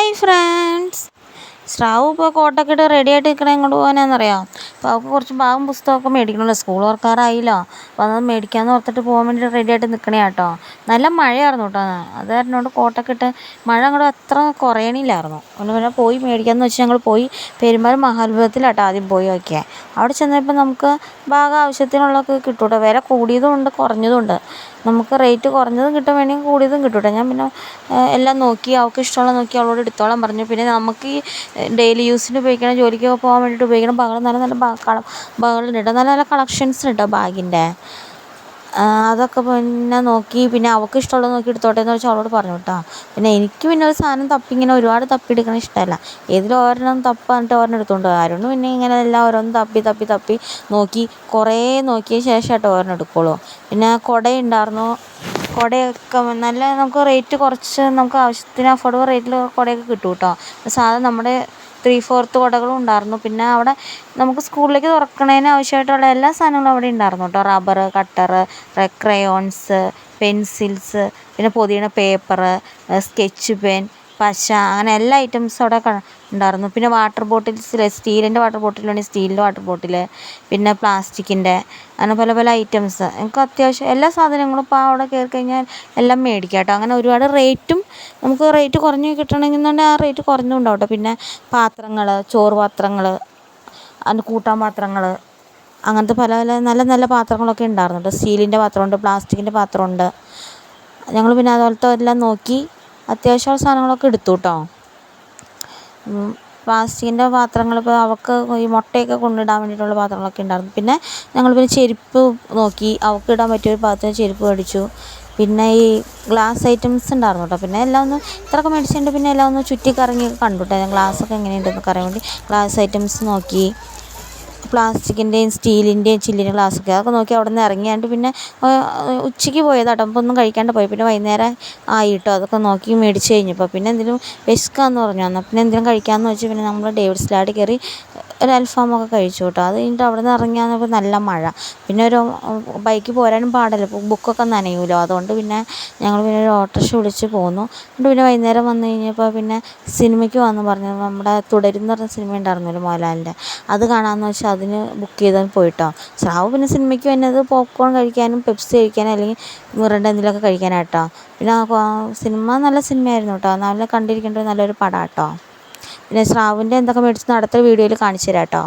Hi friends, സ്രാവ് ഇപ്പോൾ കോട്ടൊക്കെ ഇട്ട് റെഡി ആയിട്ട് നിൽക്കണേ എങ്ങോട്ട് പോകാനാണെന്നറിയാം. അപ്പോൾ അവൾക്ക് കുറച്ച് ഭാഗം പുസ്തകമൊക്കെ മേടിക്കണമല്ലോ, സ്കൂൾ തുറക്കാറായില്ലോ. അപ്പോൾ അത് മേടിക്കാമെന്ന് ഓർത്തിട്ട് പോകാൻ വേണ്ടിയിട്ട് റെഡി ആയിട്ട് നിൽക്കണേ കേട്ടോ. നല്ല മഴയായിരുന്നു കേട്ടോ. അത് കാരണോണ്ട് കോട്ടൊക്കെ ഇട്ട് മഴ അങ്ങോട്ട് അത്ര കുറയണില്ലായിരുന്നു. അതുകൊണ്ട് പിന്നെ പോയി മേടിക്കാമെന്ന് വെച്ച് ഞങ്ങൾ പോയി പെരുമ്പാവൂർ മഹാത്ഭുതത്തിലാട്ടോ ആദ്യം പോയി നോക്കിയത്. അവിടെ ചെന്നപ്പോൾ നമുക്ക് ഭാഗം ആവശ്യത്തിനുള്ളതൊക്കെ കിട്ടും കേട്ടോ. വില കൂടിയതും ഉണ്ട് കുറഞ്ഞതും ഉണ്ട്. നമുക്ക് റേറ്റ് കുറഞ്ഞതും കിട്ടും, വേണമെങ്കിൽ കൂടിയതും കിട്ടും കേട്ടോ. ഞാൻ പിന്നെ എല്ലാം നോക്കി അവൾക്ക് ഇഷ്ടമുള്ള നോക്കി അവളോട് എടുത്തോളാൻ പറഞ്ഞു. പിന്നെ നമുക്ക് ഈ ഡെയിലി യൂസിന് ഉപയോഗിക്കണം, ജോലിക്കൊക്കെ പോകാൻ വേണ്ടിയിട്ട് ഉപയോഗിക്കണം ബാഗുകൾ നല്ല നല്ല ബാഗുകളുണ്ട് കേട്ടോ. നല്ല നല്ല കളക്ഷൻസ് കേട്ടോ ബാഗിൻ്റെ. അതൊക്കെ പിന്നെ നോക്കി, പിന്നെ അവൾക്ക് ഇഷ്ടമുള്ളത് നോക്കി എടുത്തോട്ടെ എന്ന് വെച്ചാൽ അവളോട് പറഞ്ഞു കേട്ടോ. പിന്നെ എനിക്ക് പിന്നെ ഒരു സാധനം തപ്പി ഇങ്ങനെ ഒരുപാട് തപ്പി എടുക്കണ ഇഷ്ടമല്ല. ഏതിലും ഓരോന്നും തപ്പാന്നിട്ട് ഓരോന്നും എടുത്തുകൊണ്ട് ആരുണ്ട്. പിന്നെ ഇങ്ങനെ എല്ലാം ഓരോന്നും തപ്പി നോക്കി കുറേ നോക്കിയ ശേഷം കേട്ടോ ഓരോന്നും എടുക്കുള്ളൂ. പിന്നെ കുടയുണ്ടായിരുന്നു. കുടയൊക്കെ നല്ല നമുക്ക് റേറ്റ് കുറച്ച് നമുക്ക് ആവശ്യത്തിന് അഫോർഡബിൾ റേറ്റിൽ കുടയൊക്കെ കിട്ടും കേട്ടോ. സാധാരണ നമ്മുടെ 3/4 കുടകളും ഉണ്ടായിരുന്നു. പിന്നെ അവിടെ നമുക്ക് സ്കൂളിലേക്ക് തുറക്കണതിന് ആവശ്യമായിട്ടുള്ള എല്ലാ സാധനങ്ങളും അവിടെ ഉണ്ടായിരുന്നു കേട്ടോ. റബ്ബർ, കട്ടർ, ക്രയോൺസ്, പെൻസിൽസ്, പിന്നെ പൊതിയണ പേപ്പർ, സ്കെച്ച് പെൻ, പശ, അങ്ങനെ എല്ലാ ഐറ്റംസും അവിടെ ഉണ്ടായിരുന്നു. പിന്നെ വാട്ടർ ബോട്ടിൽസിൽ സ്റ്റീലിൻ്റെ വാട്ടർ ബോട്ടിലുണ്ടെങ്കിൽ സ്റ്റീലിൻ്റെ വാട്ടർ ബോട്ടിൽ, പിന്നെ പ്ലാസ്റ്റിക്കിൻ്റെ, അങ്ങനെ പല പല ഐറ്റംസ്. എനിക്ക് അത്യാവശ്യം എല്ലാ സാധനങ്ങളും ഇപ്പോൾ അവിടെ കയറി കഴിഞ്ഞാൽ എല്ലാം മേടിക്കാം കേട്ടോ. അങ്ങനെ ഒരുപാട് റേറ്റും നമുക്ക് റേറ്റ് കുറഞ്ഞ് കിട്ടണമെന്നുണ്ടെങ്കിൽ ആ റേറ്റ് കുറഞ്ഞും ഉണ്ടാവും കേട്ടോ. പിന്നെ പാത്രങ്ങൾ, ചോറ് പാത്രങ്ങൾ, അതിൻ്റെ കൂട്ടാൻ പാത്രങ്ങൾ, അങ്ങനത്തെ പല പല നല്ല നല്ല പാത്രങ്ങളൊക്കെ ഉണ്ടായിരുന്നു. സ്റ്റീലിൻ്റെ പാത്രമുണ്ട്, പ്ലാസ്റ്റിക്കിൻ്റെ പാത്രമുണ്ട്. ഞങ്ങൾ പിന്നെ അതുപോലത്തെ എല്ലാം നോക്കി അത്യാവശ്യമുള്ള സാധനങ്ങളൊക്കെ എടുത്തു കേട്ടോ. പ്ലാസ്റ്റിക്കിൻ്റെ പാത്രങ്ങൾ ഇപ്പോൾ അവൾക്ക് ഈ മുട്ടയൊക്കെ കൊണ്ടിടാൻ വേണ്ടിയിട്ടുള്ള പാത്രങ്ങളൊക്കെ ഉണ്ടായിരുന്നു. പിന്നെ ഞങ്ങൾ പിന്നെ ചെരുപ്പ് നോക്കി, അവൾക്ക് ഇടാൻ പറ്റിയൊരു പാത്രത്തിന് ചെരുപ്പ് മേടിച്ചു. പിന്നെ ഈ ഗ്ലാസ് ഐറ്റംസ് ഉണ്ടായിരുന്നു കേട്ടോ. പിന്നെ എല്ലാം ഒന്ന് ഇത്രയൊക്കെ മേടിച്ചിട്ടുണ്ട്. പിന്നെ എല്ലാം ഒന്ന് ചുറ്റിക്കറങ്ങി കണ്ടു കേട്ടോ. ഞാൻ ഗ്ലാസ്സൊക്കെ എങ്ങനെയുണ്ടെന്നൊക്കെ അറിയാൻ വേണ്ടി ഗ്ലാസ് ഐറ്റംസ് നോക്കി. പ്ലാസ്റ്റിക്കിൻ്റെയും സ്റ്റീലിൻ്റെയും ചില്ലിൻ്റെ ഗ്ലാസ്സൊക്കെ അതൊക്കെ നോക്കി അവിടെ നിന്ന് ഇറങ്ങിയാണ്ട് പിന്നെ ഉച്ചയ്ക്ക് പോയതാട്ടോ. അപ്പോൾ ഒന്നും കഴിക്കാണ്ട് പോയി. പിന്നെ വൈകുന്നേരം ആയിട്ടോ. അതൊക്കെ നോക്കി മേടിച്ച് കഴിഞ്ഞപ്പോൾ പിന്നെ എന്തെങ്കിലും വിശക്കാന്ന് പറഞ്ഞു. എന്നാൽ പിന്നെ എന്തെങ്കിലും കഴിക്കാമെന്ന് വെച്ച് പിന്നെ നമ്മൾ ഡേവിഡ്സ് ലാഡിൽ കയറി ഒരു അൽഫാമൊക്കെ കഴിച്ചു കേട്ടോ. അത് കഴിഞ്ഞിട്ട് അവിടെ നിന്ന് ഇറങ്ങിയാന്നപ്പോൾ നല്ല മഴ. പിന്നെ ഒരു ബൈക്ക് പോരാനും പാടല്ലോ, ബുക്കൊക്കെ നനയുമല്ലോ. അതുകൊണ്ട് പിന്നെ ഞങ്ങൾ പിന്നെ ഒരു ഓട്ടോറിക്ഷ വിളിച്ച് പോന്നു. എന്നിട്ട് പിന്നെ വൈകുന്നേരം വന്നു കഴിഞ്ഞപ്പോൾ പിന്നെ സിനിമയ്ക്ക് വന്നു പറഞ്ഞു. നമ്മുടെ തുടരുന്ന് പറഞ്ഞ സിനിമ ഉണ്ടായിരുന്നല്ലോ മോഹൻലാലിൻ്റെ, അത് കാണാമെന്ന് വെച്ചാൽ അതിന് ബുക്ക് ചെയ്താൽ പോയിട്ടോ. സ്രാവ് പിന്നെ സിനിമയ്ക്ക് വന്നത് പോപ്കോൺ കഴിക്കാനും പെപ്സി കഴിക്കാനും അല്ലെങ്കിൽ മിറിണ്ട എന്തെങ്കിലുമൊക്കെ കഴിക്കാനായിട്ടോ. പിന്നെ സിനിമ നല്ല സിനിമയായിരുന്നു കേട്ടോ. നല്ല കണ്ടിരിക്കേണ്ട നല്ലൊരു പടം കേട്ടോ. പിന്നെ സ്രാവിൻ്റെ എന്തൊക്കെ മേടിച്ചെന്ന് അടുത്ത വീഡിയോയിൽ കാണിച്ചു തരാം കേട്ടോ.